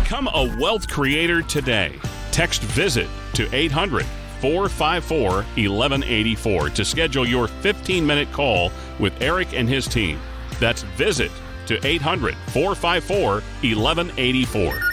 Become a wealth creator today. Text VISIT to 800-454-1184 to schedule your 15-minute call with Eric and his team. That's VISIT to 800-454-1184.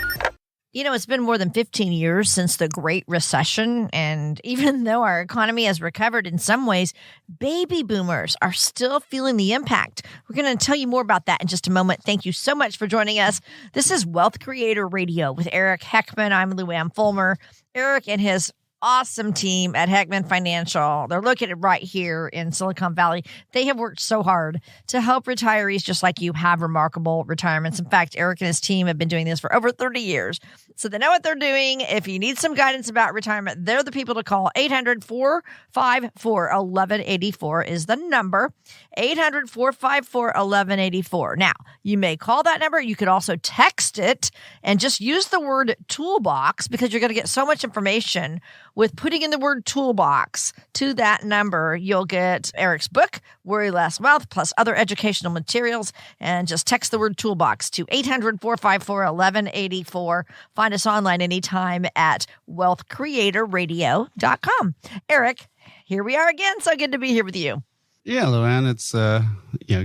You know, it's been more than 15 years since the Great Recession, and even though our economy has recovered in some ways, baby boomers are still feeling the impact. We're going to tell you more about that in just a moment. Thank you so much for joining us. This is Wealth Creator Radio with Eric Heckman. I'm Luann Fulmer. Eric and his awesome team at Heckman Financial. They're located right here in Silicon Valley. They have worked so hard to help retirees just like you have remarkable retirements. In fact, Eric and his team have been doing this for over 30 years. So they know what they're doing. If you need some guidance about retirement, they're the people to call. 800-454-1184 is the number. 800-454-1184. Now, you may call that number. You could also text it and just use the word toolbox, because you're going to get so much information with putting in the word toolbox to that number. You'll get Eric's book, Worry Less Wealth, plus other educational materials. And just text the word toolbox to 800-454-1184. Find us online anytime at wealthcreatorradio.com. Eric, here we are again. So good to be here with you. Yeah, Luann, it's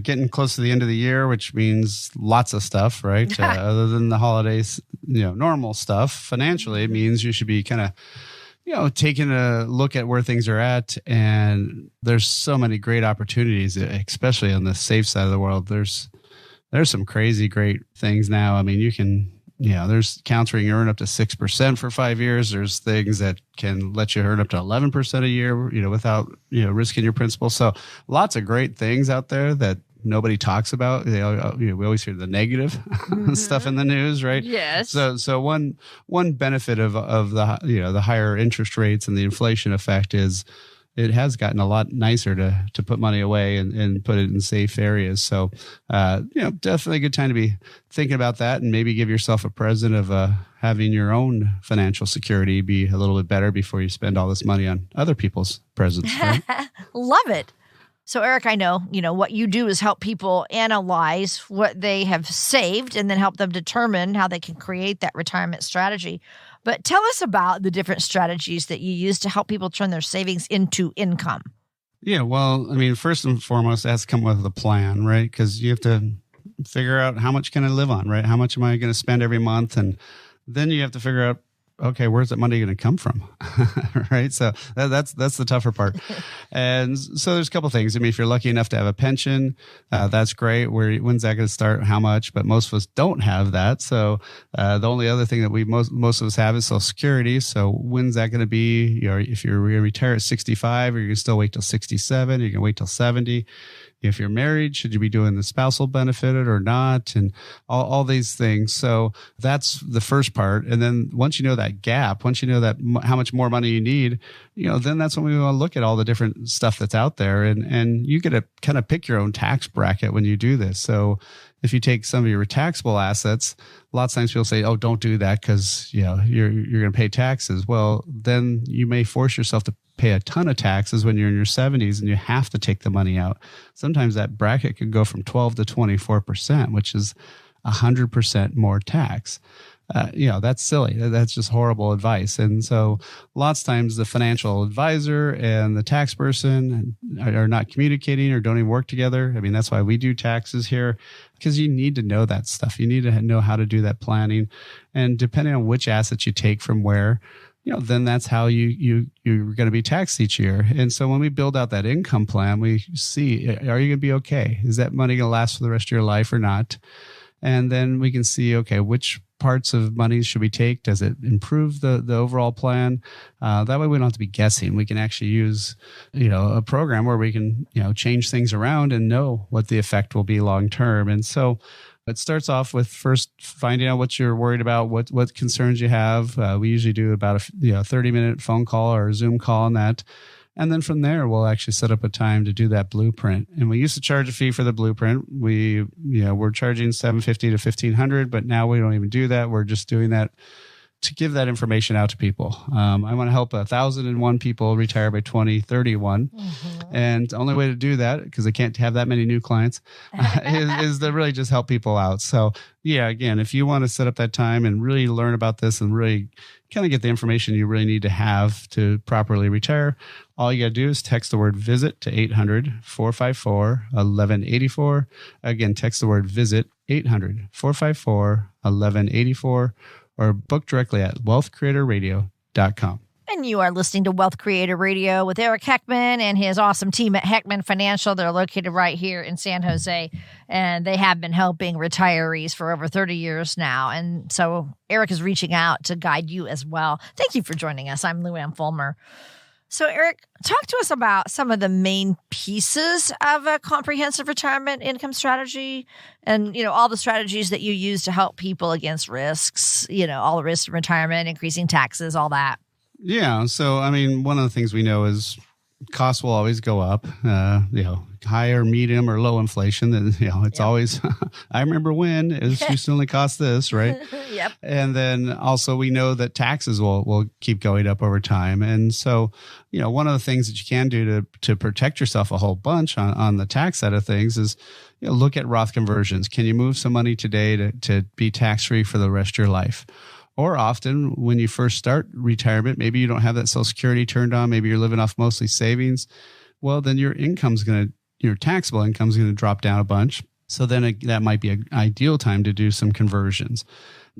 getting close to the end of the year, which means lots of stuff, right? Other than the holidays, normal stuff. Financially, it means you should be kind of taking a look at where things are at. And there's so many great opportunities, especially on the safe side of the world. There's some crazy great things now. I mean, you can, there's accounts where you can earn up to 6% for 5 years. There's things that can let you earn up to 11% a year, without, risking your principal. So lots of great things out there that nobody talks about. We always hear the negative stuff in the news, right? Yes. So one benefit of the the higher interest rates and the inflation effect is it has gotten a lot nicer to put money away and put it in safe areas. So definitely a good time to be thinking about that, and maybe give yourself a present of having your own financial security be a little bit better before you spend all this money on other people's presents. Right? Love it. So, Eric, I know, what you do is help people analyze what they have saved and then help them determine how they can create that retirement strategy. But tell us about the different strategies that you use to help people turn their savings into income. Yeah, well, I mean, first and foremost, it has to come with a plan, right? Because you have to figure out how much can I live on, right? How much am I going to spend every month? And then you have to figure out, okay, where's that money going to come from? Right. So that's the tougher part. And so there's a couple things. I mean, if you're lucky enough to have a pension, that's great. When's that going to start? How much? But most of us don't have that. So the only other thing that most of us have is Social Security. So when's that going to be? If you're going to retire at 65, or you're going to still wait till 67, you're going to wait till 70. If you're married, should you be doing the spousal benefit or not? And all these things. So that's the first part. And then once you know that gap, once you know that how much more money you need, then that's when we want to look at all the different stuff that's out there. And you get to kind of pick your own tax bracket when you do this. So if you take some of your taxable assets, lots of times people say, oh, don't do that because you're going to pay taxes. Well, then you may force yourself to pay a ton of taxes when you're in your 70s and you have to take the money out. Sometimes that bracket could go from 12 to 24%, which is 100% more tax. That's silly. That's just horrible advice. And so lots of times the financial advisor and the tax person are not communicating or don't even work together. I mean, that's why we do taxes here, because you need to know that stuff. You need to know how to do that planning. And depending on which assets you take from where, then that's how you're going to be taxed each year. And so when we build out that income plan, we see, are you going to be okay? Is that money going to last for the rest of your life or not? And then we can see, okay, which parts of money should we take? Does it improve the overall plan? That way we don't have to be guessing. We can actually use, a program where we can, change things around and know what the effect will be long term. And so it starts off with first finding out what you're worried about, what concerns you have. We usually do about a 30-minute phone call or a Zoom call on that. And then from there, we'll actually set up a time to do that blueprint. And we used to charge a fee for the blueprint. We're charging $750 to $1,500, but now we don't even do that. We're just doing that, to give that information out to people. I want to help 1,001 people retire by 2031. And the only way to do that, because I can't have that many new clients, is to really just help people out. So yeah, again, if you want to set up that time and really learn about this and really kind of get the information you really need to have to properly retire, all you got to do is text the word VISIT to 800-454-1184. Again, text the word VISIT 800-454-1184. or book directly at wealthcreatorradio.com. And you are listening to Wealth Creator Radio with Eric Heckman and his awesome team at Heckman Financial. They're located right here in San Jose, and they have been helping retirees for over 30 years now. And so Eric is reaching out to guide you as well. Thank you for joining us. I'm Lou Ann Fulmer. So, Eric, talk to us about some of the main pieces of a comprehensive retirement income strategy and, all the strategies that you use to help people against risks, all the risks of retirement, increasing taxes, all that. Yeah. So, one of the things we know is costs will always go up, higher, medium, or low inflation. And, it's always, I remember when it used to only cost this, right? Yep. And then also we know that taxes will keep going up over time. And so, one of the things that you can do to protect yourself a whole bunch on the tax side of things is, look at Roth conversions. Can you move some money today to be tax-free for the rest of your life? Or often when you first start retirement, maybe you don't have that Social Security turned on. Maybe you're living off mostly savings. Well, then your taxable income is going to drop down a bunch. So then that might be an ideal time to do some conversions.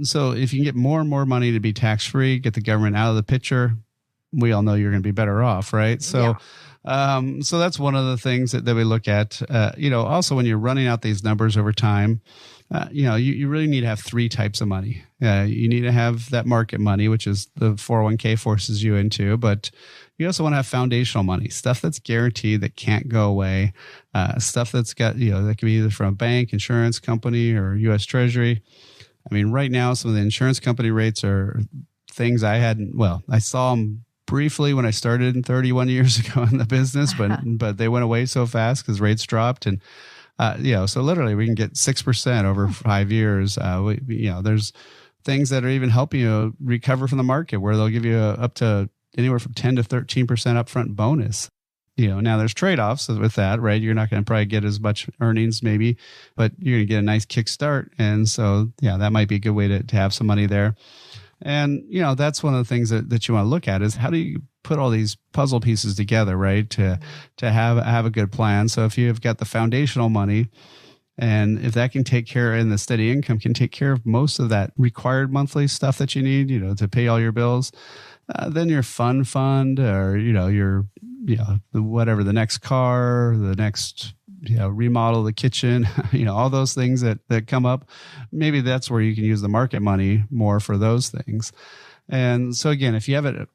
So if you can get more and more money to be tax-free, get the government out of the picture, we all know you're going to be better off, right? So, so that's one of the things that we look at. Also when you're running out these numbers over time, you really need to have three types of money. You need to have that market money, which is the 401k forces you into, but you also want to have foundational money, stuff that's guaranteed, that can't go away, stuff that's got, that can be either from a bank, insurance company, or U.S. Treasury. Right now, some of the insurance company rates are things I saw them briefly when I started 31 years ago in the business, but they went away so fast because rates dropped. And so literally we can get 6% over 5 years. There's things that are even helping you recover from the market where they'll give you up to anywhere from 10 to 13% upfront bonus. Now there's trade-offs with that, right? You're not going to probably get as much earnings maybe, but you're going to get a nice kickstart. And so, that might be a good way to have some money there. And, that's one of the things that you want to look at is how do you put all these puzzle pieces together, right? To have a good plan. So if you've got the foundational money, and if that can take care, and the steady income can take care of most of that required monthly stuff that you need, to pay all your bills, then your fund, or, your, whatever, the next car, the next, remodel the kitchen, all those things that come up, maybe that's where you can use the market money more for those things. And so again, if you have it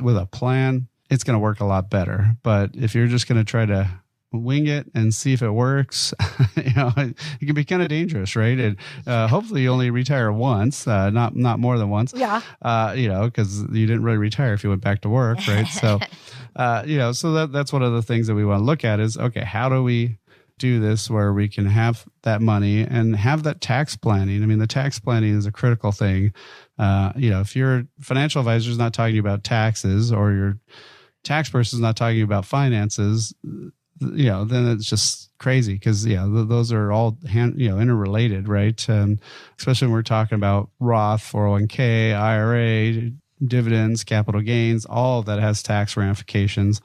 with a plan, it's going to work a lot better. But if you're just going to try to wing it and see if it works, it can be kind of dangerous, right? And hopefully you only retire once, not more than once. Yeah. Because you didn't really retire if you went back to work, right? So, so that's one of the things that we want to look at is, okay, how do we do this where we can have that money and have that tax planning? The tax planning is a critical thing. If your financial advisor is not talking to you about taxes, or your tax person is not talking to you about finances, then it's just crazy because, those are all interrelated, right? Especially when we're talking about Roth, 401k, IRA, dividends, capital gains, all of that has tax ramifications.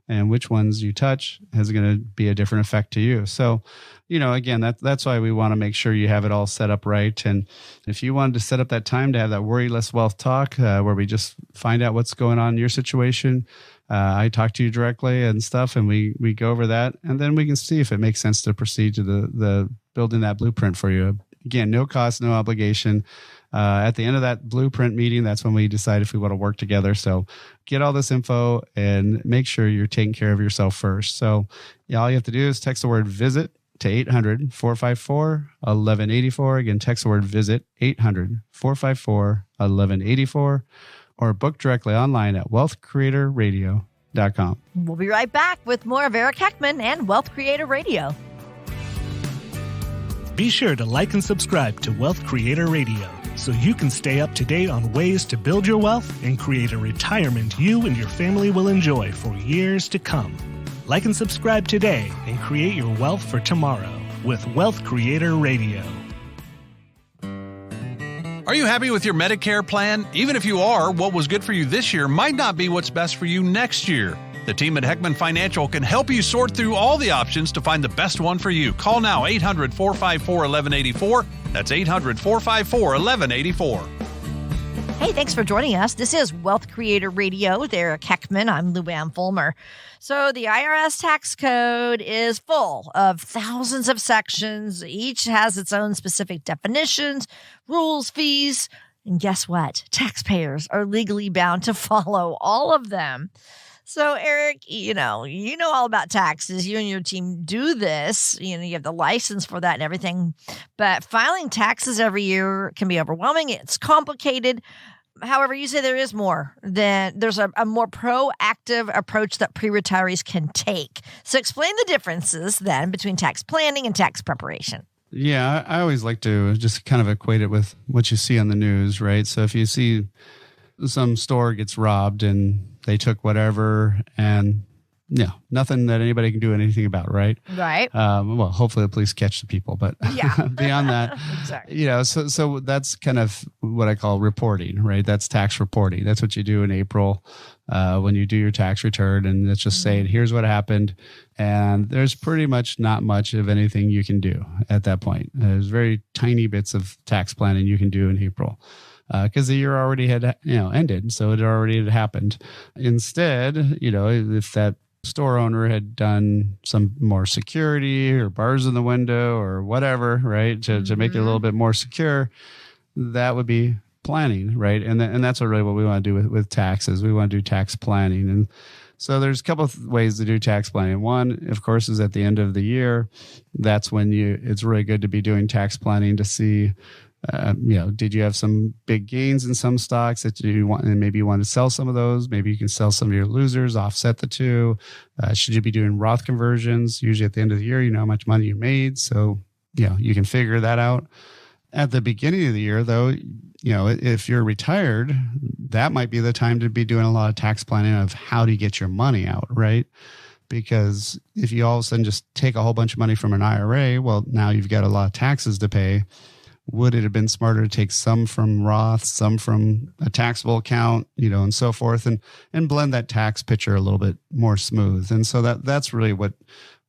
And which ones you touch is going to be a different effect to you. So, again, that's why we want to make sure you have it all set up right. And if you wanted to set up that time to have that Worry Less Wealth talk, where we just find out what's going on in your situation, I talk to you directly and stuff, and we go over that, and then we can see if it makes sense to proceed to the building that blueprint for you. Again, no cost, no obligation. At the end of that blueprint meeting, that's when we decide if we want to work together. So get all this info and make sure you're taking care of yourself first. So all you have to do is text the word VISIT to 800-454-1184. Again, text the word VISIT, 800-454-1184, or book directly online at wealthcreatorradio.com. We'll be right back with more of Eric Heckman and Wealth Creator Radio. Be sure to like and subscribe to Wealth Creator Radio. so you can stay up to date on ways to build your wealth and create a retirement you and your family will enjoy for years to come. Like and subscribe today and create your wealth for tomorrow with Wealth Creator Radio. Are you happy with your Medicare plan? Even if you are, what was good for you this year might not be what's best for you next year. The team at Heckman Financial can help you sort through all the options to find the best one for you. Call now, 800-454-1184. That's 800-454-1184. Hey, thanks for joining us. This is Wealth Creator Radio with Eric Heckman. I'm Lou Ann Fulmer. So the IRS tax code is full of thousands of sections. Each has its own specific definitions, rules, fees, and guess what? Taxpayers are legally bound to follow all of them. So, Eric, you know all about taxes. You and your team do this. You have the license for that and everything. But filing taxes every year can be overwhelming. It's complicated. However, you say there is more. There's a more proactive approach that pre-retirees can take. So explain the differences then between tax planning and tax preparation. Yeah, I always like to just kind of equate it with what you see on the news, right? So if you see some store gets robbed and they took whatever and nothing that anybody can do anything about, right? Right. Well, hopefully the police catch the people, but beyond that, exactly. So that's kind of what I call reporting, right? That's tax reporting. That's what you do in April when you do your tax return, and it's just saying, here's what happened. And there's pretty much not much of anything you can do at that point. There's very tiny bits of tax planning you can do in April. Because the year already had ended, so it already had happened. Instead, if that store owner had done some more security or bars in the window or whatever, right, to make it a little bit more secure, that would be planning, right? And that's what we want to do with taxes. We want to do tax planning. And so there's a couple of ways to do tax planning. One, of course, is at the end of the year. That's when it's really good to be doing tax planning to see, did you have some big gains in some stocks that you want, and maybe you want to sell some of those? Maybe you can sell some of your losers, offset the two. Should you be doing Roth conversions? Usually at the end of the year, you know how much money you made. So, you can figure that out. At the beginning of the year, though, if you're retired, that might be the time to be doing a lot of tax planning of how do you get your money out, right? Because if you all of a sudden just take a whole bunch of money from an IRA, well, now you've got a lot of taxes to pay. Would it have been smarter to take some from Roth, some from a taxable account, and so forth, and blend that tax picture a little bit more smooth? And so that's really what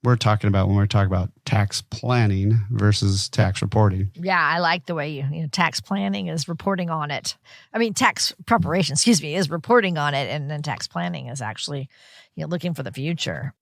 we're talking about when we're talking about tax planning versus tax reporting. Yeah, I like the way tax planning is reporting on it. I mean, tax preparation, is reporting on it, and then tax planning is actually looking for the future.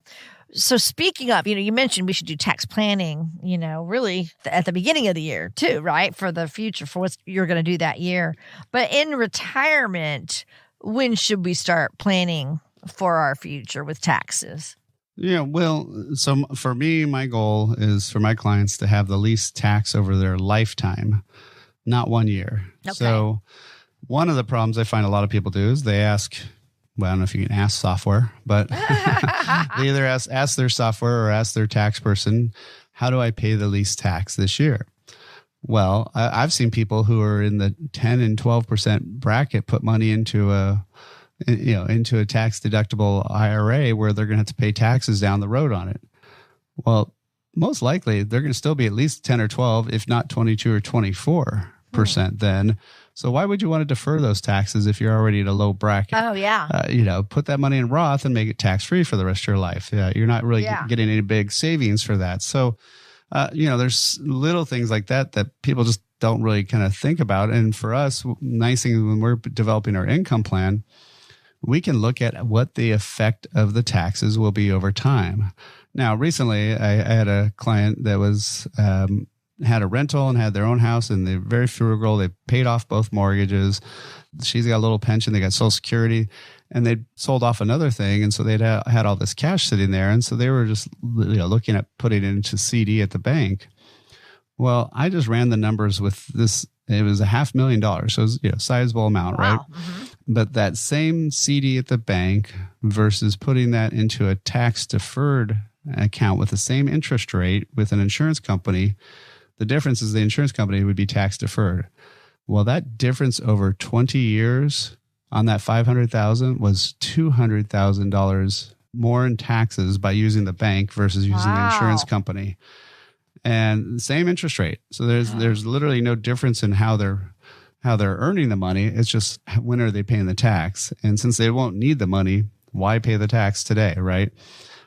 So speaking of, you mentioned we should do tax planning, really at the beginning of the year too, right? For the future, for what you're going to do that year. But in retirement, when should we start planning for our future with taxes? Yeah, well, so for me, my goal is for my clients to have the least tax over their lifetime, not 1 year. Okay. So one of the problems I find a lot of people do is they ask, well, I don't know if you can ask software, but they either ask their software or ask their tax person, how do I pay the least tax this year? Well, I've seen people who are in the 10 and 12% bracket put money into a tax deductible IRA where they're going to have to pay taxes down the road on it. Well, most likely they're going to still be at least 10 or 12, if not 22 or 24% then. So why would you want to defer those taxes if you're already at a low bracket? Oh, yeah. Put that money in Roth and make it tax-free for the rest of your life. You're not really getting any big savings for that. So, there's little things like that people just don't really kind of think about. And for us, nice thing when we're developing our income plan, we can look at what the effect of the taxes will be over time. Now, recently, I had a client that was had a rental and had their own house, and they're very frugal. They paid off both mortgages. She's got a little pension. They got Social Security, and they sold off another thing. And so they'd had all this cash sitting there. And so they were just looking at putting it into CD at the bank. Well, I just ran the numbers with this. It was $500,000. So it was sizable amount, right? Mm-hmm. But that same CD at the bank versus putting that into a tax deferred account with the same interest rate with an insurance company, the difference is the insurance company would be tax deferred. Well, that difference over 20 years on that $500,000 was $200,000 more in taxes by using the bank versus using the insurance company. And same interest rate. So there's literally no difference in how they're earning the money. It's just when are they paying the tax? And since they won't need the money, why pay the tax today, right?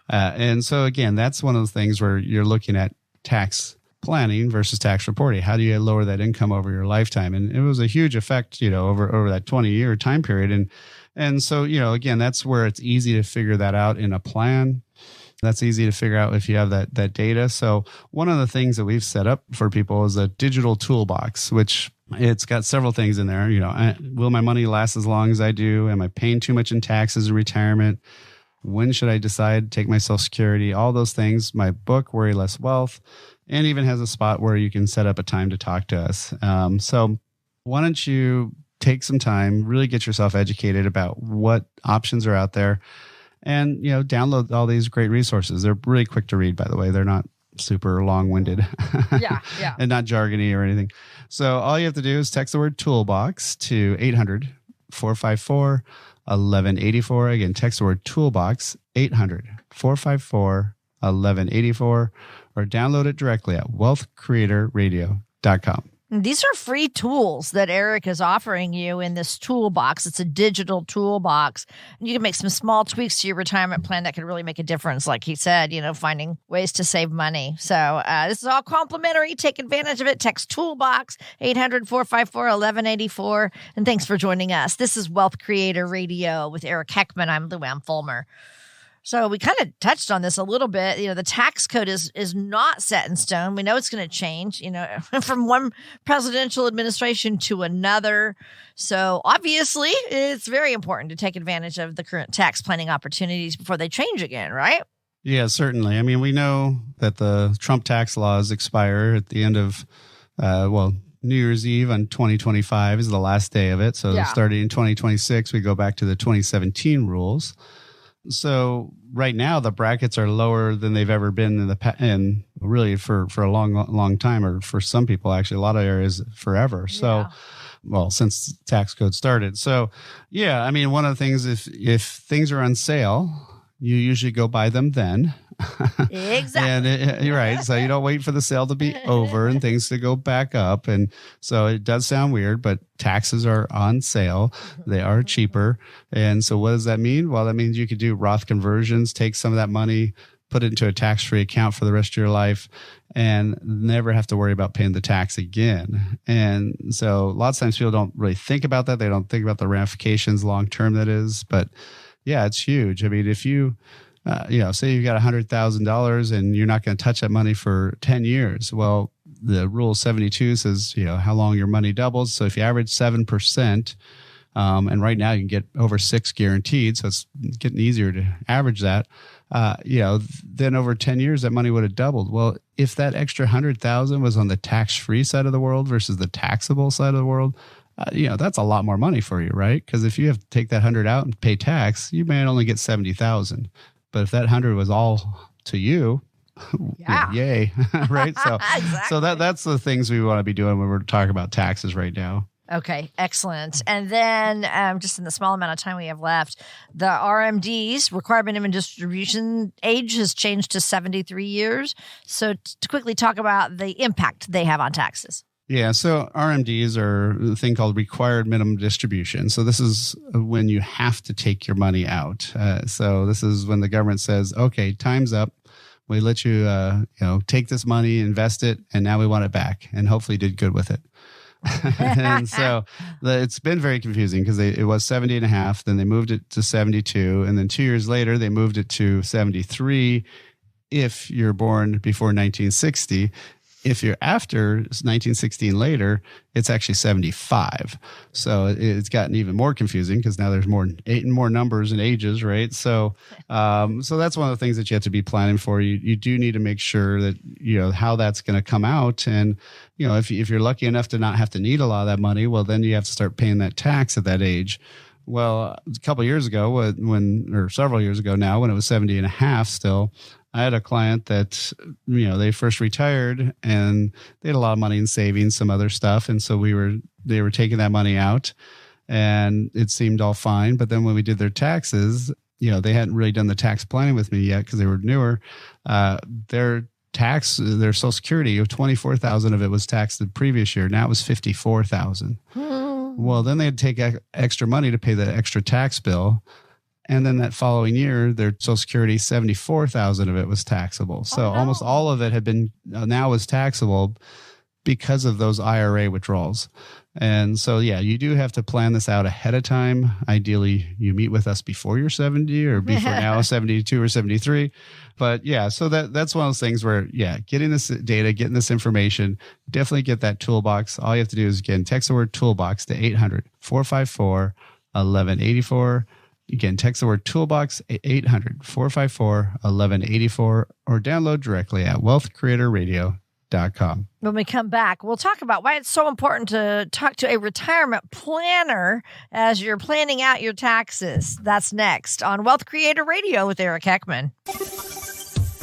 And so again, that's one of those things where you're looking at tax planning versus tax reporting. How do you lower that income over your lifetime? And it was a huge effect, over that 20-year time period. And so, again, that's where it's easy to figure that out in a plan. That's easy to figure out if you have that data. So one of the things that we've set up for people is a digital toolbox, which it's got several things in there. Will my money last as long as I do? Am I paying too much in taxes in retirement? When should I decide to take my Social Security? All those things. My book, Worry Less Wealth, and even has a spot where you can set up a time to talk to us. So why don't you take some time, really get yourself educated about what options are out there, and download all these great resources. They're really quick to read, by the way. They're not super long-winded yeah. and not jargony or anything. So all you have to do is text the word toolbox to 800-454-1184. Again, text the word toolbox, 800-454-1184, or download it directly at wealthcreatorradio.com. These are free tools that Eric is offering you in this toolbox. It's a digital toolbox. You can make some small tweaks to your retirement plan that could really make a difference. Like he said, finding ways to save money. So this is all complimentary. Take advantage of it. Text toolbox 800-454-1184. And thanks for joining us. This is Wealth Creator Radio with Eric Heckman. I'm Lou Ann Fulmer. So we kind of touched on this a little bit. The tax code is not set in stone. We know it's going to change, from one presidential administration to another. So obviously, it's very important to take advantage of the current tax planning opportunities before they change again, right? Yeah, certainly. I mean, we know that the Trump tax laws expire at the end of, New Year's Eve on 2025 is the last day of it. So starting in 2026, we go back to the 2017 rules. So right now the brackets are lower than they've ever been and really for a long time, or for some people, actually a lot of areas forever. So, since tax code started. So I mean, one of the things, if things are on sale, you usually go buy them then. Exactly. And you're right. So you don't wait for the sale to be over and things to go back up. And so it does sound weird, but taxes are on sale. They are cheaper. And so what does that mean? Well, that means you could do Roth conversions, take some of that money, put it into a tax-free account for the rest of your life, and never have to worry about paying the tax again. And so lots of times people don't really think about that. They don't think about the ramifications long-term that is. But yeah, it's huge. I mean, if you say you've got $100,000 and you're not going to touch that money for 10 years. Well, the rule 72 says, how long your money doubles. So if you average 7%, and right now you can get over 6 guaranteed, so it's getting easier to average that, then over 10 years, that money would have doubled. Well, if that extra 100,000 was on the tax-free side of the world versus the taxable side of the world, that's a lot more money for you, right? Because if you have to take that 100 out and pay tax, you may only get 70,000. But if that 100 was all to you, yay, right? So, exactly. So that's the things we want to be doing when we're talking about taxes right now. Okay, excellent. And then just in the small amount of time we have left, the RMDs, required minimum distribution age, has changed to 73 years. So to quickly talk about the impact they have on taxes. Yeah, so RMDs are a thing called required minimum distribution. So this is when you have to take your money out. So this is when the government says, okay, time's up. We let you, take this money, invest it, and now we want it back, and hopefully did good with it. And so it's been very confusing because it was 70 and a half, then they moved it to 72, and then 2 years later, they moved it to 73 if you're born before 1960. If you're after 1916 later, it's actually 75. So it's gotten even more confusing because now there's more numbers and ages, right? So so that's one of the things that you have to be planning for. You do need to make sure that how that's going to come out. And if you're lucky enough to not have to need a lot of that money, well, then you have to start paying that tax at that age. Well, a couple of years ago, or several years ago now, when it was 70 and a half still, I had a client that, they first retired and they had a lot of money in savings, some other stuff. And so we were they were taking that money out and it seemed all fine. But then when we did their taxes, they hadn't really done the tax planning with me yet because they were newer. Their Social Security, $24,000 of it was taxed the previous year. Now it was $54,000. Well, then they'd take extra money to pay the extra tax bill. And then that following year, their Social Security, $74,000 of it was taxable. So almost all of it had been now was taxable because of those IRA withdrawals. And so, you do have to plan this out ahead of time. Ideally, you meet with us before you're 70 or before now 72 or 73. But so that's one of those things where, getting this data, getting this information, definitely get that toolbox. All you have to do is, again, text the word toolbox to 800-454-1184. Again, text the word toolbox 800-454-1184 or download directly at wealthcreatorradio.com. When we come back, we'll talk about why it's so important to talk to a retirement planner as you're planning out your taxes. That's next on Wealth Creator Radio with Eric Heckman.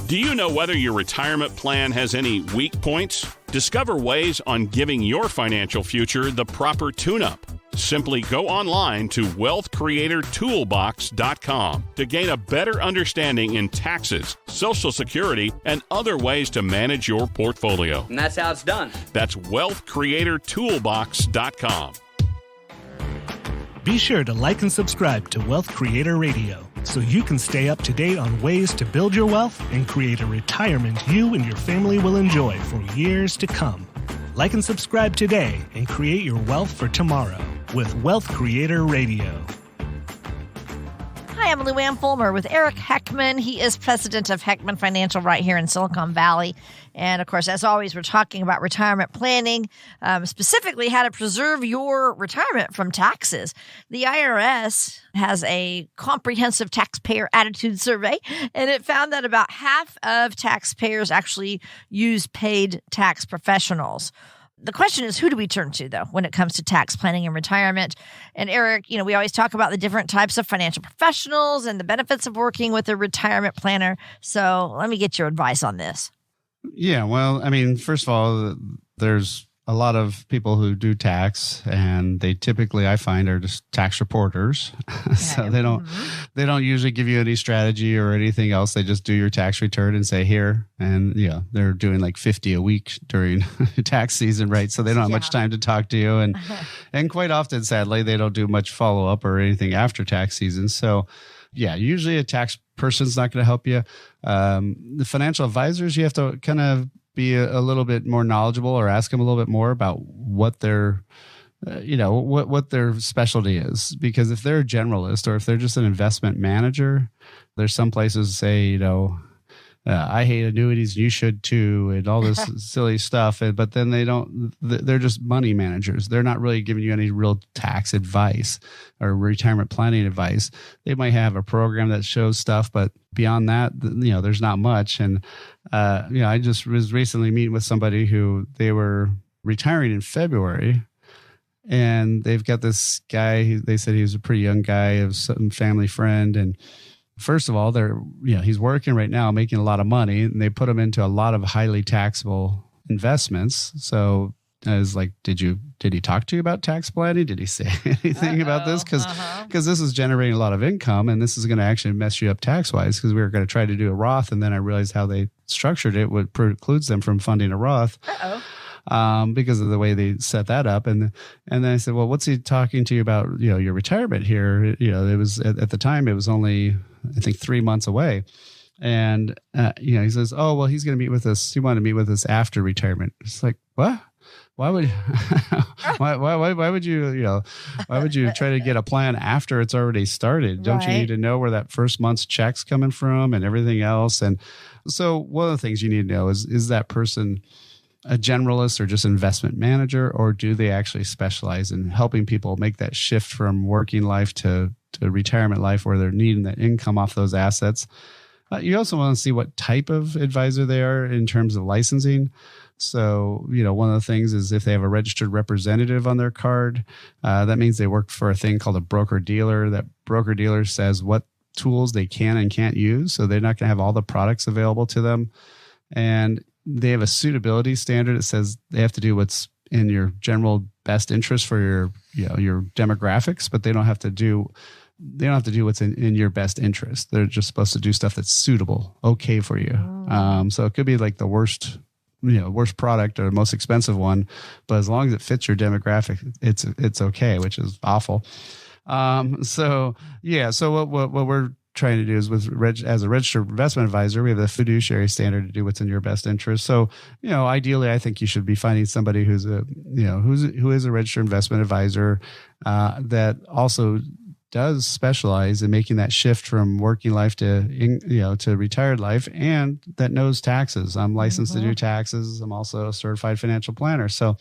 Do you know whether your retirement plan has any weak points? Discover ways on giving your financial future the proper tune-up. Simply go online to wealthcreatortoolbox.com to gain a better understanding in taxes, Social Security, and other ways to manage your portfolio. And that's how it's done. That's wealthcreatortoolbox.com. Be sure to like and subscribe to Wealth Creator Radio so you can stay up to date on ways to build your wealth and create a retirement you and your family will enjoy for years to come. Like and subscribe today and create your wealth for tomorrow with Wealth Creator Radio. Hi, I'm Lou Ann Fulmer with Eric Heckman. He is president of Heckman Financial right here in Silicon Valley. And of course, as always, we're talking about retirement planning, specifically how to preserve your retirement from taxes. The IRS has a comprehensive taxpayer attitude survey, and it found that about half of taxpayers actually use paid tax professionals. The question is, who do we turn to, though, when it comes to tax planning and retirement? And Eric, we always talk about the different types of financial professionals and the benefits of working with a retirement planner. So let me get your advice on this. Yeah, well, first of all, there's a lot of people who do tax, and they typically, I find, are just tax reporters. So they don't usually give you any strategy or anything else. They just do your tax return and say here, and they're doing like 50 a week during tax season, right? So they don't have much time to talk to you, and quite often, sadly, they don't do much follow up or anything after tax season. So usually a tax person's not going to help you. The financial advisors, you have to kind of be a little bit more knowledgeable or ask them a little bit more about what their, what their specialty is. Because if they're a generalist or if they're just an investment manager, there's some places say, I hate annuities, you should too, and all this silly stuff. But then they're just money managers. They're not really giving you any real tax advice or retirement planning advice. They might have a program that shows stuff, but beyond that, there's not much. And, I just was recently meeting with somebody who they were retiring in February, and they've got this guy, they said he was a pretty young guy, of some family friend. And first of all, he's working right now, making a lot of money, and they put him into a lot of highly taxable investments. So I was like, did he talk to you about tax planning? Did he say anything about this? Because this is generating a lot of income, and this is going to actually mess you up tax-wise, because we were going to try to do a Roth, and then I realized how they structured it would precludes them from funding a Roth. Because of the way they set that up. And then I said, well, what's he talking to you about, your retirement here? It was at the time, it was only, I think, 3 months away. And, he says, oh, well, he's going to meet with us. He wanted to meet with us after retirement. It's like, what? Why would, why would you, why would you try to get a plan after it's already started? Don't you need to know where that first month's check's coming from and everything else? And so one of the things you need to know is that person a generalist or just investment manager, or do they actually specialize in helping people make that shift from working life to retirement life, where they're needing that income off those assets? You also want to see what type of advisor they are in terms of licensing. So, one of the things is if they have a registered representative on their card, that means they work for a thing called a broker-dealer. That broker-dealer says what tools they can and can't use. So they're not going to have all the products available to them. And they have a suitability standard that says they have to do what's in your general best interest for your demographics, but they don't have to do what's in your best interest. They're just supposed to do stuff that's suitable, okay for you. So it could be like the worst product or most expensive one, but as long as it fits your demographic, it's okay, which is awful. So what we're trying to do is as a registered investment advisor, we have the fiduciary standard to do what's in your best interest. So, ideally, I think you should be finding somebody who is a registered investment advisor that also does specialize in making that shift from working life to retired life, and that knows taxes. I'm licensed to do taxes. I'm also a certified financial planner. So,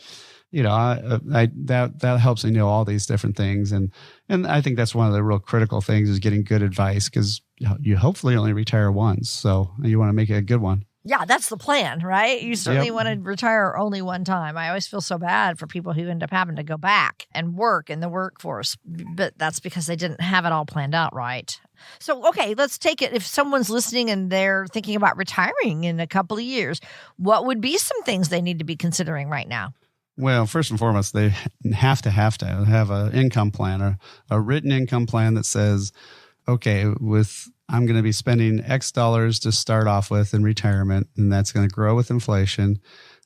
that helps me know all these different things. And I think that's one of the real critical things is getting good advice, because you hopefully only retire once. So you want to make it a good one. Yeah, that's the plan, right? You certainly want to retire only one time. I always feel so bad for people who end up having to go back and work in the workforce, but that's because they didn't have it all planned out right. So, okay, let's take it. If someone's listening and they're thinking about retiring in a couple of years, what would be some things they need to be considering right now? Well, first and foremost, they have to have an income plan, a written income plan that says, okay, I'm going to be spending X dollars to start off with in retirement, and that's going to grow with inflation.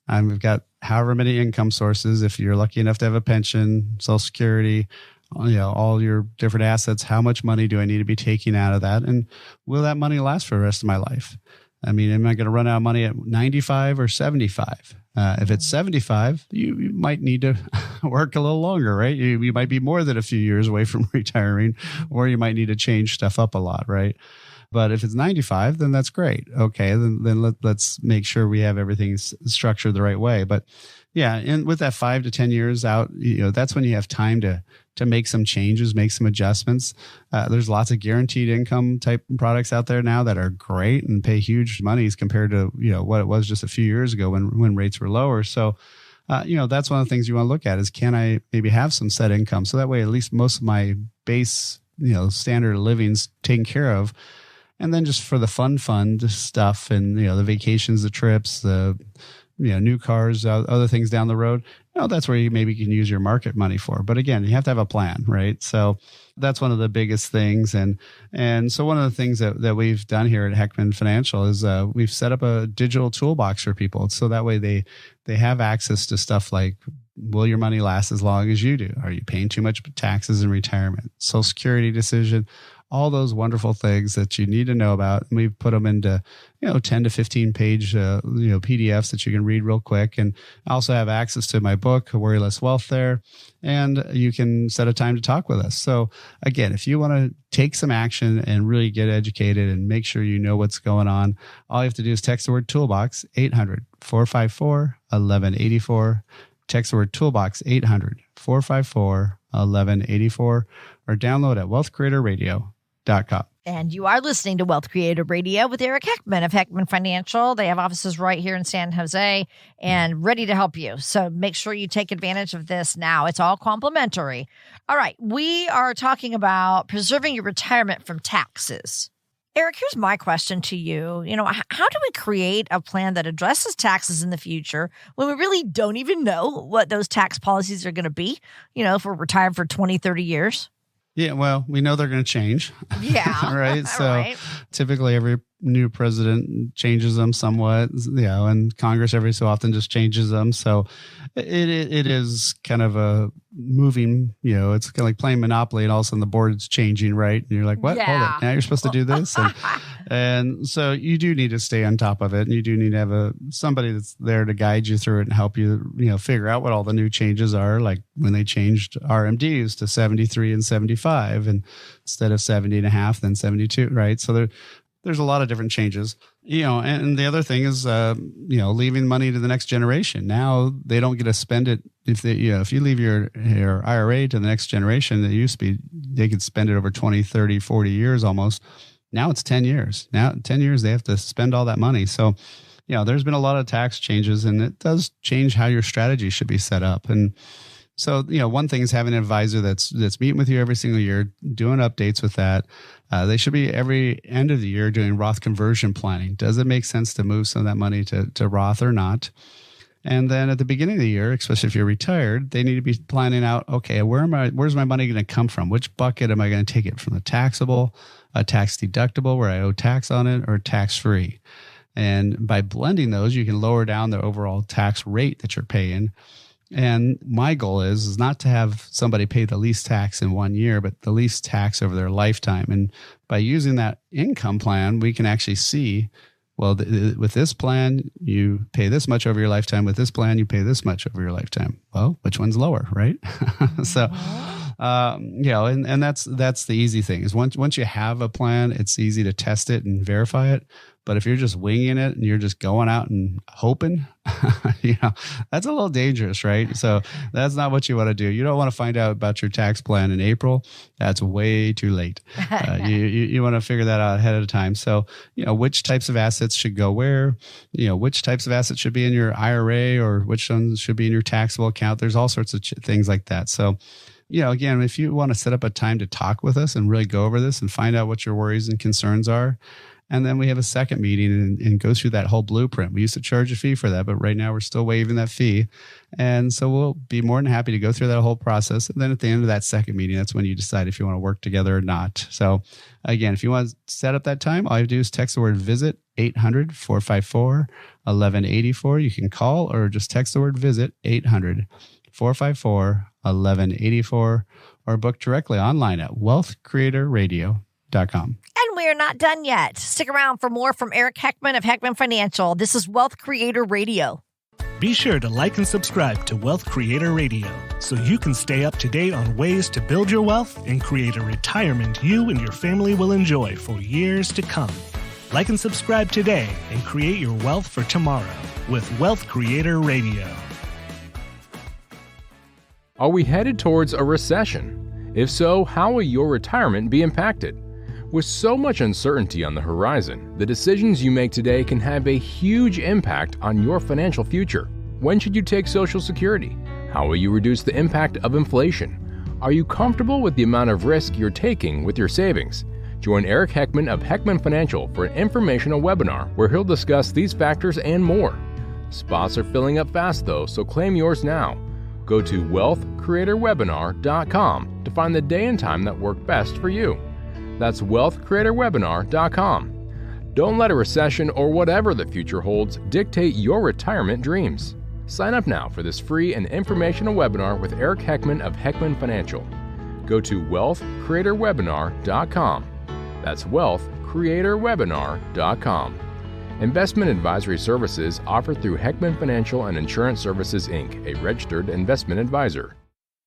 We've got however many income sources. If you're lucky enough to have a pension, Social Security, all your different assets, how much money do I need to be taking out of that? And will that money last for the rest of my life? I mean, am I going to run out of money at 95 or 75? If it's 75, you might need to work a little longer, right? You might be more than a few years away from retiring, or you might need to change stuff up a lot, right? But if it's 95, then that's great. Okay, then let's make sure we have everything structured the right way. But yeah, and with that 5 to 10 years out, that's when you have time to make some changes, make some adjustments. There's lots of guaranteed income type products out there now that are great and pay huge monies compared to what it was just a few years ago when rates were lower. So that's one of the things you want to look at is, can I maybe have some set income, so that way at least most of my base standard of living's taken care of. And then just for the fun stuff and the vacations, the trips, the new cars, other things down the road, that's where you maybe can use your market money for. But again, you have to have a plan, right? So that's one of the biggest things. And so one of the things that we've done here at Heckman Financial is we've set up a digital toolbox for people. So that way they have access to stuff like, will your money last as long as you do? Are you paying too much taxes in retirement? Social Security decision, all those wonderful things that you need to know about. And we've put them into, 10 to 15 page, PDFs that you can read real quick. And I also have access to my book, Worry Less Wealth, there. And you can set a time to talk with us. So again, if you want to take some action and really get educated and make sure you know what's going on, all you have to do is text the word toolbox, 800-454-1184. Text the word toolbox, 800-454-1184, or download at wealthcreatorradio.com. And you are listening to Wealth Creator Radio with Eric Heckman of Heckman Financial. They have offices right here in San Jose and ready to help you. So make sure you take advantage of this now. It's all complimentary. All right. We are talking about preserving your retirement from taxes. Eric, here's my question to you. How do we create a plan that addresses taxes in the future when we really don't even know what those tax policies are going to be, if we're retired for 20, 30 years? Yeah, well, we know they're going to change. Yeah. Right. So typically every new president changes them somewhat, and Congress every so often just changes them. So it is kind of a moving, it's kind of like playing Monopoly, and all of a sudden the board's changing, right? And you're like, what? Yeah. Hold it. Now you're supposed to do this. And so you do need to stay on top of it, and you do need to have somebody that's there to guide you through it and help you, figure out what all the new changes are. Like when they changed RMDs to 73 and 75, and instead of 70 and a half, then 72, right? So there's a lot of different changes, and the other thing is, leaving money to the next generation. Now they don't get to spend it. If you leave your IRA to the next generation, it used to be they could spend it over 20, 30, 40 years almost. Now it's 10 years. Now 10 years, they have to spend all that money. So, there's been a lot of tax changes, and it does change how your strategy should be set up. And so, one thing is having an advisor that's meeting with you every single year, doing updates with that. They should be every end of the year doing Roth conversion planning. Does it make sense to move some of that money to Roth or not? And then at the beginning of the year, especially if you're retired, they need to be planning out, okay, where's my money going to come from? Which bucket am I going to take it from? The taxable, a tax deductible where I owe tax on it, or tax free? And by blending those, you can lower down the overall tax rate that you're paying. And my goal is not to have somebody pay the least tax in 1 year, but the least tax over their lifetime. And by using that income plan, we can actually see, well, with this plan, you pay this much over your lifetime. With this plan, you pay this much over your lifetime. Well, which one's lower, right? So, and that's the easy thing is once you have a plan, it's easy to test it and verify it. But if you're just winging it and you're just going out and hoping, that's a little dangerous, right? So that's not what you want to do. You don't want to find out about your tax plan in April. That's way too late. You want to figure that out ahead of time. So, which types of assets should go where, which types of assets should be in your IRA or which ones should be in your taxable account. There's all sorts of things like that. So, again, if you want to set up a time to talk with us and really go over this and find out what your worries and concerns are, and then we have a second meeting and go through that whole blueprint. We used to charge a fee for that, but right now we're still waiving that fee. And so we'll be more than happy to go through that whole process. And then at the end of that second meeting, that's when you decide if you want to work together or not. So again, if you want to set up that time, all you have to do is text the word visit 800-454-1184. You can call or just text the word visit 800-454-1184 or book directly online at wealthcreatorradio.com. And we're not done yet. Stick around for more from Eric Heckman of Heckman Financial. This is Wealth Creator Radio. Be sure to like and subscribe to Wealth Creator Radio so you can stay up to date on ways to build your wealth and create a retirement you and your family will enjoy for years to come. Like and subscribe today and create your wealth for tomorrow with Wealth Creator Radio. Are we headed towards a recession? If so, how will your retirement be impacted? With so much uncertainty on the horizon, the decisions you make today can have a huge impact on your financial future. When should you take Social Security? How will you reduce the impact of inflation? Are you comfortable with the amount of risk you're taking with your savings? Join Eric Heckman of Heckman Financial for an informational webinar where he'll discuss these factors and more. Spots are filling up fast though, so claim yours now. Go to wealthcreatorwebinar.com to find the day and time that work best for you. That's wealthcreatorwebinar.com. Don't let a recession or whatever the future holds dictate your retirement dreams. Sign up now for this free and informational webinar with Eric Heckman of Heckman Financial. Go to wealthcreatorwebinar.com. That's wealthcreatorwebinar.com. Investment advisory services offered through Heckman Financial and Insurance Services, Inc., a registered investment advisor.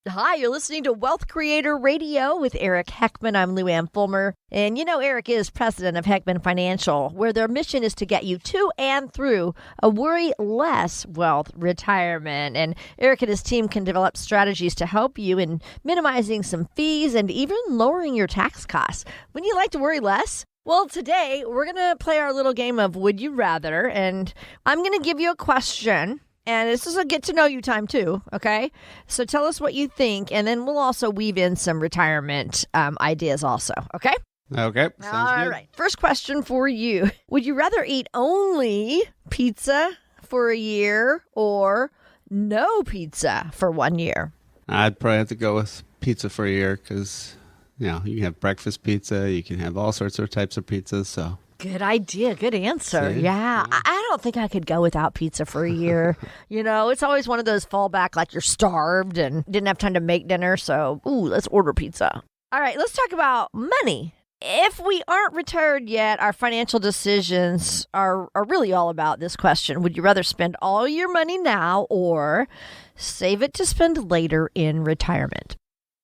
Hi, you're listening to Wealth Creator Radio with Eric Heckman. I'm Lou Ann Fulmer. And Eric is president of Heckman Financial, where their mission is to get you to and through a worry-less wealth retirement. And Eric and his team can develop strategies to help you in minimizing some fees and even lowering your tax costs. Wouldn't you like to worry less? Well, today we're going to play our little game of Would You Rather, and I'm going to give you a question. And this is a get-to-know-you time, too, okay? So tell us what you think, and then we'll also weave in some retirement ideas also, okay? Okay, sounds good. All right. First question for you. Would you rather eat only pizza for a year or no pizza for 1 year? I'd probably have to go with pizza for a year because, you can have breakfast pizza. You can have all sorts of types of pizzas, so... Good idea. Good answer. See? Yeah. I don't think I could go without pizza for a year. It's always one of those fallback, like you're starved and didn't have time to make dinner. So, let's order pizza. All right, let's talk about money. If we aren't retired yet, our financial decisions are really all about this question. Would you rather spend all your money now or save it to spend later in retirement?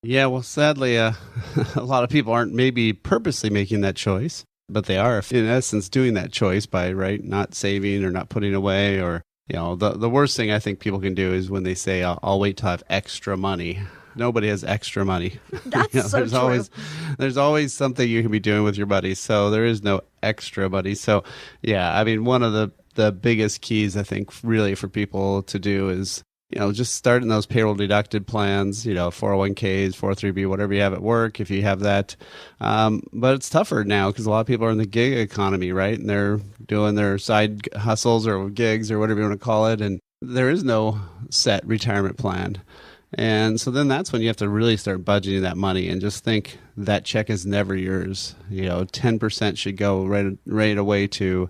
Yeah, well, sadly, a lot of people aren't maybe purposely making that choice. But they are, in essence, doing that choice by, not saving or not putting away. Or, the worst thing I think people can do is when they say, I'll wait till I have extra money. Nobody has extra money. That's so true. There's always something you can be doing with your money. So there is no extra money. So, yeah, one of the biggest keys, I think, really for people to do is, just starting those payroll deducted plans, 401ks, 403b, whatever you have at work, if you have that. But it's tougher now because a lot of people are in the gig economy, right? And they're doing their side hustles or gigs or whatever you want to call it. And There is no set retirement plan. And so then that's when you have to really start budgeting that money and just think that check is never yours. 10% should go right away to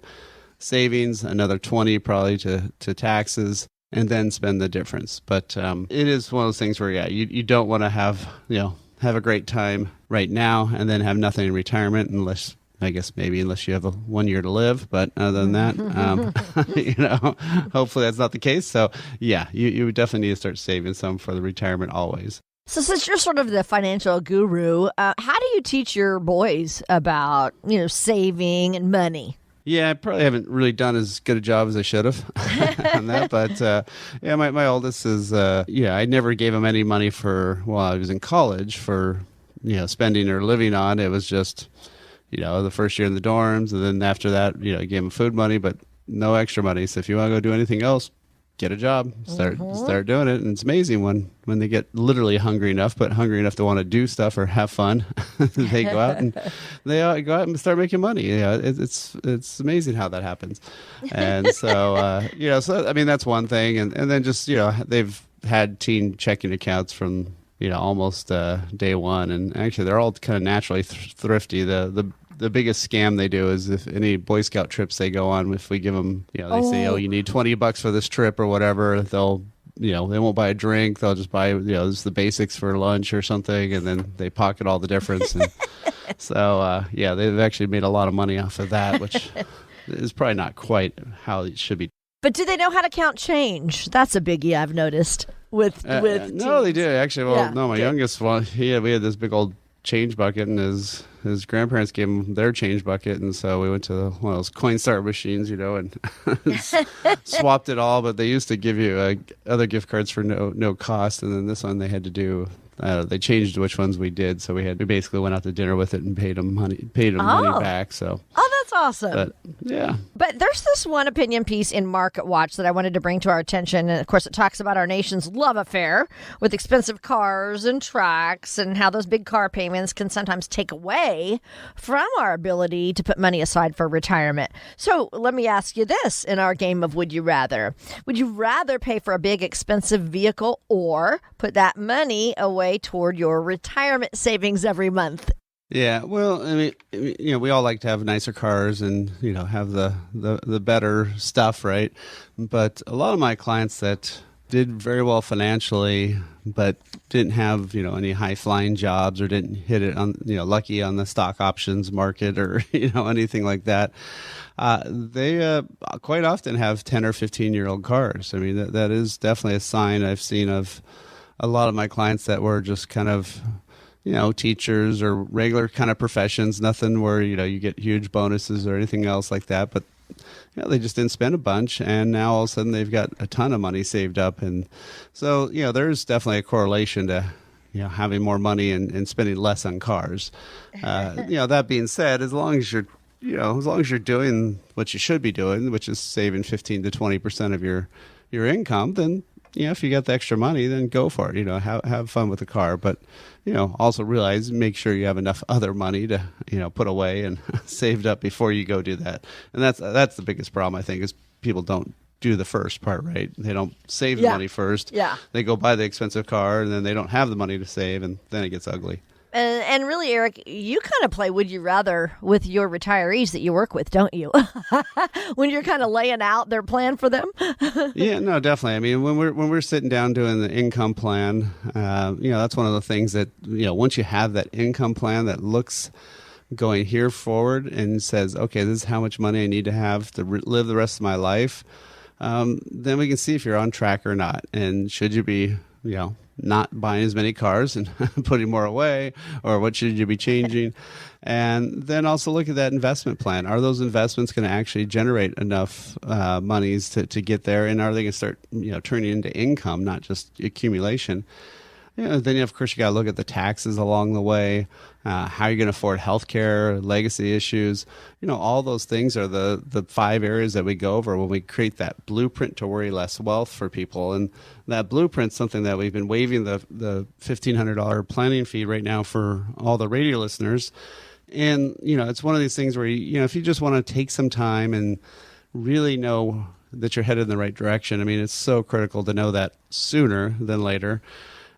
savings, another 20 probably to taxes, and then spend the difference. But it is one of those things where, you don't want to have a great time right now and then have nothing in retirement unless you have 1 year to live. But other than that, hopefully that's not the case. So you definitely need to start saving some for the retirement always. So since you're sort of the financial guru, how do you teach your boys about, saving and money? Yeah, I probably haven't really done as good a job as I should have on that. But my oldest is, I never gave him any money while I was in college for, spending or living on. It was just, the first year in the dorms. And then after that, I gave him food money, but no extra money. So if you want to go do anything else, get a job, start doing it. And it's amazing when they get literally hungry enough to want to do stuff or have fun, they go out and start making money. It's amazing how that happens. And so, that's one thing. And then just, they've had teen checking accounts from, almost day one. And actually they're all kind of naturally thrifty. The biggest scam they do is if any Boy Scout trips they go on, if we give them, they say, you need $20 for this trip or whatever, they'll, they won't buy a drink. They'll just buy, just the basics for lunch or something. And then they pocket all the difference. And so, they've actually made a lot of money off of that, which is probably not quite how it should be. But do they know how to count change? That's a biggie I've noticed with no, they do actually. Well, no, my youngest one, we had this big old change bucket, and his grandparents gave him their change bucket, and so we went to one of those Coinstar machines, and swapped it all. But they used to give you other gift cards for no cost, and then this one they had to do. They changed which ones we did, so we basically went out to dinner with it and paid them money back. So that's awesome. But there's this one opinion piece in Market Watch that I wanted to bring to our attention, and of course it talks about our nation's love affair with expensive cars and trucks, and how those big car payments can sometimes take away from our ability to put money aside for retirement. So let me ask you this in our game of Would You Rather? Would you rather pay for a big expensive vehicle or put that money away toward your retirement savings every month? Yeah, well, I mean, we all like to have nicer cars and, have the better stuff, right? But a lot of my clients that did very well financially, but didn't have, any high-flying jobs or didn't hit it on, lucky on the stock options market or, anything like that, they quite often have 10 or 15-year-old cars. I mean, that is definitely a sign I've seen of a lot of my clients that were just kind of, teachers or regular kind of professions, nothing where, you get huge bonuses or anything else like that. But, they just didn't spend a bunch. And now all of a sudden they've got a ton of money saved up. And so, there's definitely a correlation to, having more money and spending less on cars. That being said, as long as you're doing what you should be doing, which is saving 15 to 20% of your income, then, if you got the extra money, then go for it. Have fun with the car, but also make sure you have enough other money to put away and saved up before you go do that. And that's the biggest problem, I think, is people don't do the first part right. They don't save the money first. Yeah, they go buy the expensive car, and then they don't have the money to save, and then it gets ugly. And really, Eric, you kind of play Would You Rather with your retirees that you work with, don't you? When you're kind of laying out their plan for them. Yeah, no, definitely. I mean, when we're sitting down doing the income plan, that's one of the things that, once you have that income plan that looks going here forward and says, okay, this is how much money I need to have to live the rest of my life, then we can see if you're on track or not. And should you be, not buying as many cars and putting more away, or what should you be changing? And then also look at that investment plan. Are those investments going to actually generate enough monies to get there? And are they going to start, turning into income, not just accumulation? Then, of course, you got to look at the taxes along the way, how you're going to afford healthcare, legacy issues. All those things are the 5 areas that we go over when we create that blueprint to worry less wealth for people. And that blueprint's something that we've been waiving the $1,500 planning fee right now for all the radio listeners. And, it's one of these things where, if you just want to take some time and really know that you're headed in the right direction. I mean, it's so critical to know that sooner than later.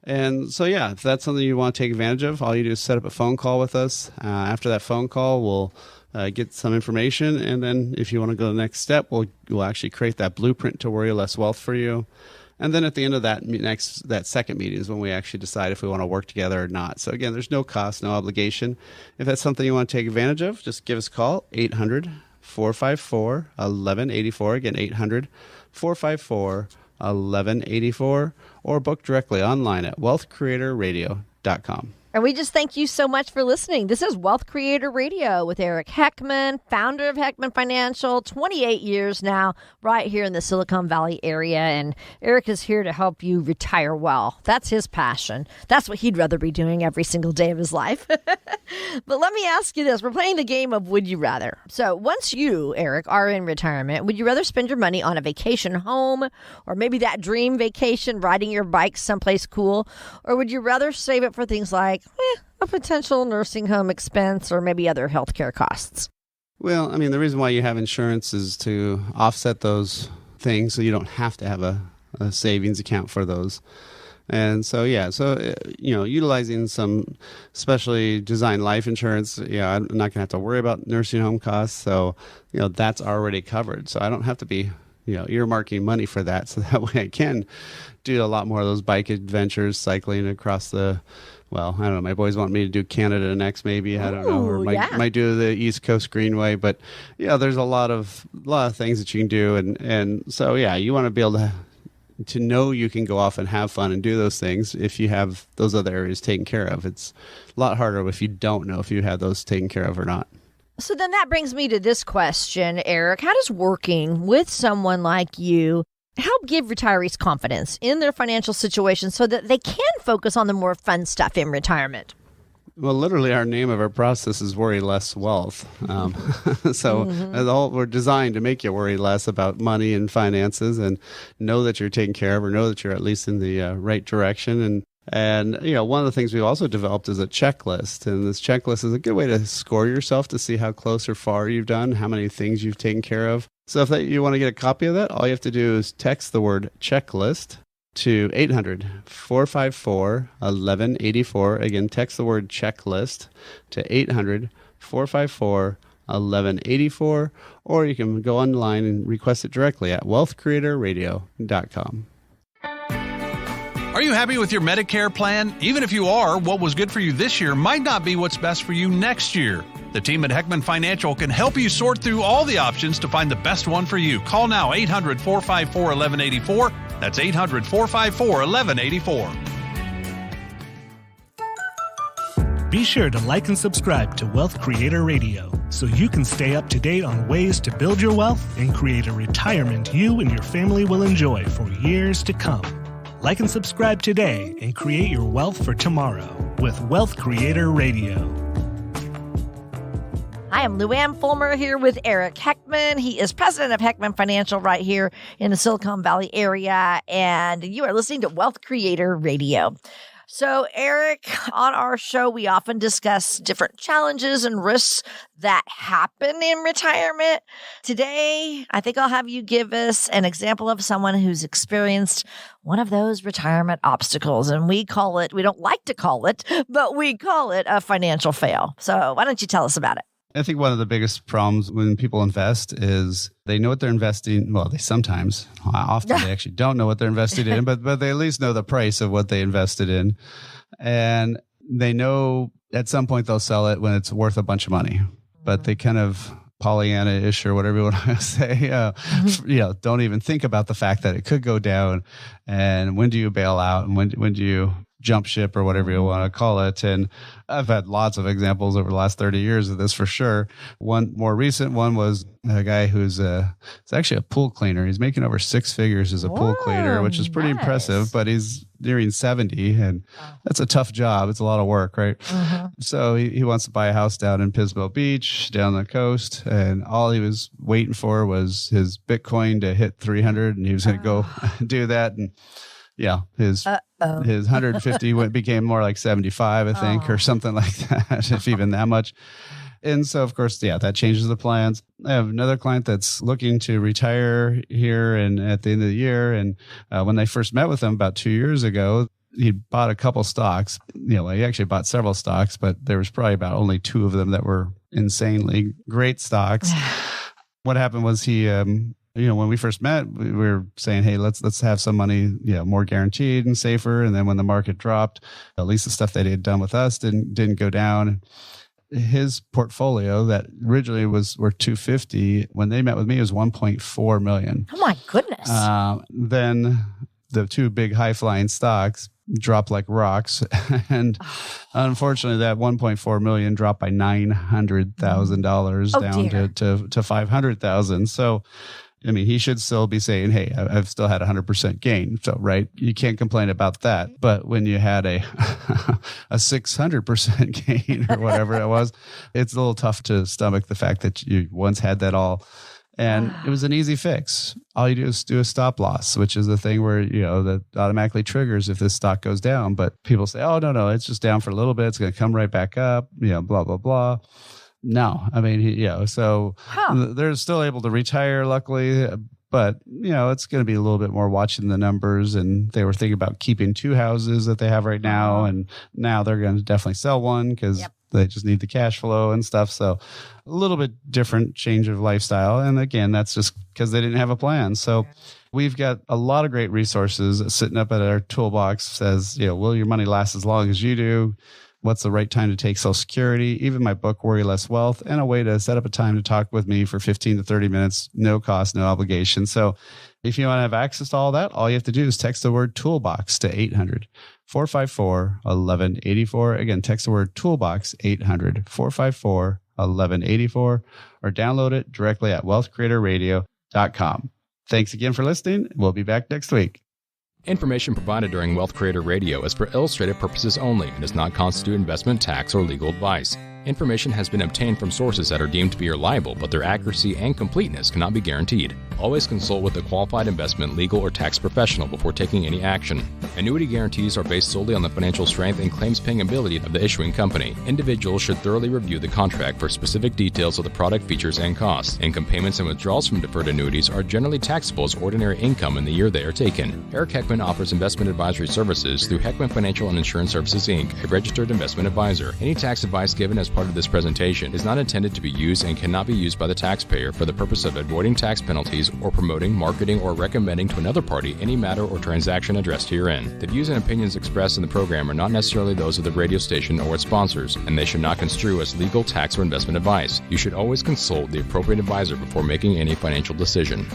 And so, yeah, if that's something you want to take advantage of, all you do is set up a phone call with us. After that phone call, we'll get some information. And then if you want to go to the next step, we'll actually create that blueprint to Worry Less Wealth for you. And then at the end of that second meeting is when we actually decide if we want to work together or not. So again, there's no cost, no obligation. If that's something you want to take advantage of, just give us a call, 800-454-1184. Again, 800-454-1184, or book directly online at wealthcreatorradio.com. And we just thank you so much for listening. This is Wealth Creator Radio with Eric Heckman, founder of Heckman Financial, 28 years now, right here in the Silicon Valley area. And Eric is here to help you retire well. That's his passion. That's what he'd rather be doing every single day of his life. But let me ask you this. We're playing the game of Would You Rather. So once you, Eric, are in retirement, would you rather spend your money on a vacation home, or maybe that dream vacation, riding your bike someplace cool? Or would you rather save it for things like a potential nursing home expense or maybe other healthcare costs? Well, I mean, the reason why you have insurance is to offset those things so you don't have to have a savings account for those. And so, utilizing some specially designed life insurance, I'm not going to have to worry about nursing home costs. So, that's already covered. So I don't have to be, earmarking money for that. So that way I can do a lot more of those bike adventures, cycling across well, I don't know. My boys want me to do Canada next, maybe. I don't know. Or might do the East Coast Greenway. But there's a lot of things that you can do, and so you want to be able to know you can go off and have fun and do those things if you have those other areas taken care of. It's a lot harder if you don't know if you have those taken care of or not. So then that brings me to this question, Eric. How does working with someone like you help give retirees confidence in their financial situation so that they can focus on the more fun stuff in retirement? Well, literally, our name of our process is Worry Less Wealth. We're designed to make you worry less about money and finances, and know that you're taken care of, or know that you're at least in the right direction. And one of the things we've also developed is a checklist, and this checklist is a good way to score yourself to see how close or far you've done, how many things you've taken care of. So if you want to get a copy of that, all you have to do is text the word checklist to 800-454-1184. Again, text the word checklist to 800-454-1184, or you can go online and request it directly at wealthcreatorradio.com. Are you happy with your Medicare plan? Even if you are, what was good for you this year might not be what's best for you next year. The team at Heckman Financial can help you sort through all the options to find the best one for you. Call now, 800-454-1184. That's 800-454-1184. Be sure to like and subscribe to Wealth Creator Radio so you can stay up to date on ways to build your wealth and create a retirement you and your family will enjoy for years to come. Like and subscribe today and create your wealth for tomorrow with Wealth Creator Radio. I am Luann Fulmer here with Eric Heckman. He is president of Heckman Financial right here in the Silicon Valley area, and you are listening to Wealth Creator Radio. So, Eric, on our show, we often discuss different challenges and risks that happen in retirement. Today, I think I'll have you give us an example of someone who's experienced one of those retirement obstacles. And we don't like to call it, but we call it a financial fail. So why don't you tell us about it? I think one of the biggest problems when people invest is they know what they're investing. Well, often they actually don't know what they're invested in, but they at least know the price of what they invested in. And they know at some point they'll sell it when it's worth a bunch of money, but they kind of Pollyanna-ish or whatever you want to say, don't even think about the fact that it could go down. And when do you bail out? And when do you jump ship or whatever you want to call it? And I've had lots of examples over the last 30 years of this for sure. One more recent one was a guy who's it's actually a pool cleaner. He's making over six figures as a pool cleaner, which is pretty impressive, but he's nearing 70 and that's a tough job. It's a lot of work, right? Uh-huh. So he wants to buy a house down in Pismo Beach, down the coast. And all he was waiting for was his Bitcoin to hit 300 and he was going to go do that. And his 150 became more like 75, I think, or something like that, if even that much. And so, of course, that changes the plans. I have another client that's looking to retire here and at the end of the year. And when I first met with him about 2 years ago, he bought a couple stocks. He actually bought several stocks, but there was probably about only 2 of them that were insanely great stocks. What happened was he, when we first met, we were saying, hey, let's have some money, more guaranteed and safer. And then when the market dropped, at least the stuff that he had done with us didn't go down. His portfolio that originally was worth $250, when they met with me, it was $1.4 million. Oh my goodness. Then the 2 big high flying stocks dropped like rocks. And unfortunately, that $1.4 million dropped by $900,000 down to $500,000. So, he should still be saying, hey, I've still had 100% gain. So, right, you can't complain about that. But when you had a 600% gain or whatever it was, it's a little tough to stomach the fact that you once had that all. And it was an easy fix. All you do is do a stop loss, which is the thing where, that automatically triggers if this stock goes down. But people say, oh, no, it's just down for a little bit. It's going to come right back up, blah, blah, blah. No, so they're still able to retire, luckily, but, it's going to be a little bit more watching the numbers. And they were thinking about keeping 2 houses that they have right now. And now they're going to definitely sell one because they just need the cash flow and stuff. So a little bit different change of lifestyle. And again, that's just because they didn't have a plan. So we've got a lot of great resources sitting up at our toolbox. Says, will your money last as long as you do? What's the right time to take Social Security, even my book, Worry Less Wealth, and a way to set up a time to talk with me for 15 to 30 minutes, no cost, no obligation. So if you want to have access to all that, all you have to do is text the word toolbox to 800-454-1184. Again, text the word toolbox, 800-454-1184, or download it directly at wealthcreatorradio.com. Thanks again for listening. We'll be back next week. Information provided during Wealth Creator Radio is for illustrative purposes only and does not constitute investment, tax, or legal advice. Information has been obtained from sources that are deemed to be reliable, but their accuracy and completeness cannot be guaranteed. Always consult with a qualified investment, legal, or tax professional before taking any action. Annuity guarantees are based solely on the financial strength and claims-paying ability of the issuing company. Individuals should thoroughly review the contract for specific details of the product features and costs. Income payments and withdrawals from deferred annuities are generally taxable as ordinary income in the year they are taken. Eric Heckman offers investment advisory services through Heckman Financial and Insurance Services, Inc., a registered investment advisor. Any tax advice given as part of this presentation is not intended to be used and cannot be used by the taxpayer for the purpose of avoiding tax penalties or promoting, marketing, or recommending to another party any matter or transaction addressed herein. The views and opinions expressed in the program are not necessarily those of the radio station or its sponsors, and they should not construe as legal, tax, or investment advice. You should always consult the appropriate advisor before making any financial decision.